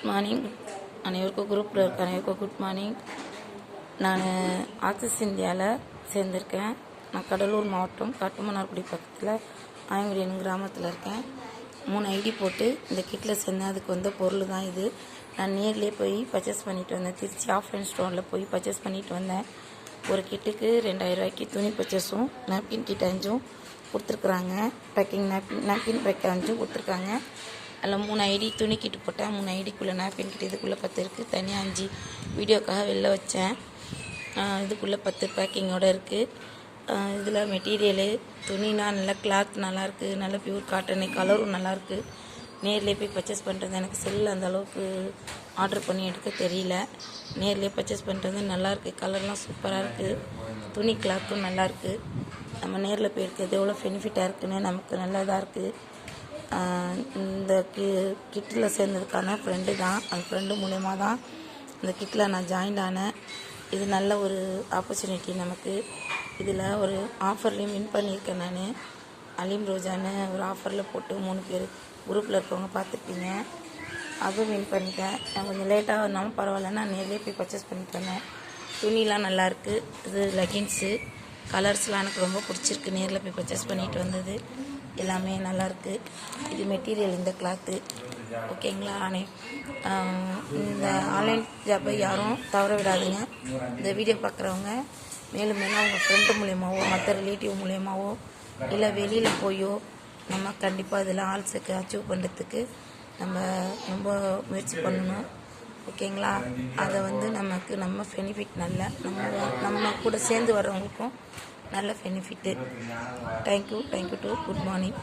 Good morning அனைவருக்கும் குரூப்பில் இருக்க அனைவருக்கும் குட் மார்னிங். நான் ஆக்சிஸ் இந்தியாவில் சேர்ந்துருக்கேன். நான் கடலூர் மாவட்டம் காட்டுமன்னார்குடி பக்கத்தில் ஆயங்குடி கிராமத்தில் இருக்கேன். 3 ஐடி போட்டு இந்த கிட்டில் சேர்ந்தேன். அதுக்கு வந்த பொருள் தான் இது. நான் நேர்லேயே போய் பர்ச்சேஸ் பண்ணிட்டு வந்தேன். திருச்சி ஆஃப்லைன் ஸ்டோரில் போய் பர்ச்சேஸ் பண்ணிட்டு வந்தேன். ஒரு கிட்டுக்கு 2000 ரூபாய்க்கு துணி பர்ச்சேஸும் நாப்கின் கிட் 5 கொடுத்துருக்குறாங்க. பேக்கிங் நாப்கின் பேக் 5 கொடுத்துருக்காங்க. அதில் 3 ஐடி துணி கிட்டு போட்டேன். 3 ஐடிக்குள்ளே நாப்கின் கிட் இதுக்குள்ளே 10 இருக்குது. தனியாக 5 வீடியோக்காக வெளில வச்சேன். இதுக்குள்ளே 10 பேக்கிங்கோடு இருக்குது. இதில் மெட்டீரியலு துணினா நல்லா கிளாத் நல்லாயிருக்கு, நல்ல பியூர் காட்டனு, கலரும் நல்லாயிருக்கு. நேர்லேயே போய் பர்ச்சேஸ் பண்ணுறது எனக்கு செல்லில் அந்த அளவுக்கு ஆர்டர் பண்ணி எடுக்க தெரியல. நேர்லேயே பர்ச்சேஸ் பண்ணுறது நல்லாயிருக்கு. கலர்லாம் சூப்பராக இருக்குது. துணி கிளாத்தும் நல்லாயிருக்கு. நம்ம நேரில் போய் எடுக்கிறது எவ்வளோ பெனிஃபிட்டாக இருக்குதுன்னு நமக்கு நல்லதாக இருக்குது. இந்த கிட்டில் சேர்ந்ததுக்கான ஃப்ரெண்டு தான். அந்த ஃப்ரெண்டு மூலயமா தான் இந்த கிட்டில் நான் ஜாயின் ஆனேன். இது நல்ல ஒரு ஆப்பர்ச்சுனிட்டி நமக்கு. இதில் ஒரு ஆஃபர்லேயும் வின் பண்ணியிருக்கேன். நான் அலீம் ரோஜான்னு ஒரு ஆஃபரில் போட்டு 3 பேர் குரூப்பில் இருக்கவங்க பார்த்துருப்பீங்க. அதுவும் வின் பண்ணிட்டேன். நான் கொஞ்சம் லேட்டாக இருந்தாலும் பரவாயில்ல, நான் நேர்லேயே போய் பர்ச்சேஸ் பண்ணிட்டு வந்தேன். துணிலாம் நல்லாயிருக்கு. இது லெகின்ஸு கலர்ஸ்லாம் எனக்கு ரொம்ப பிடிச்சிருக்கு. நேரில் போய் பர்ச்சேஸ் பண்ணிட்டு வந்தது எல்லாமே நல்லாயிருக்கு. இது மெட்டீரியல் இந்த கிளாத்து ஓகேங்களா. இந்த ஆன்லைன் ஜாப்பை யாரும் தவற விடாதுங்க. இந்த வீடியோ பார்க்குறவங்க மேலும் மேலும் அவங்க ஃப்ரெண்டு மூலியமாவோ மற்ற ரிலேட்டிவ் மூலியமாவோ இல்லை வெளியில் போயோ நம்ம கண்டிப்பாக இதில் ஆல்ஸுக்கு அச்சீவ் பண்ணுறதுக்கு நம்ம ரொம்ப முயற்சி பண்ணணும் ஓகேங்களா. அதை நம்ம பெனிஃபிட் நல்ல நம்ம கூட சேர்ந்து வர்றவங்களுக்கும் நல்ல benefit. Thank you to good morning.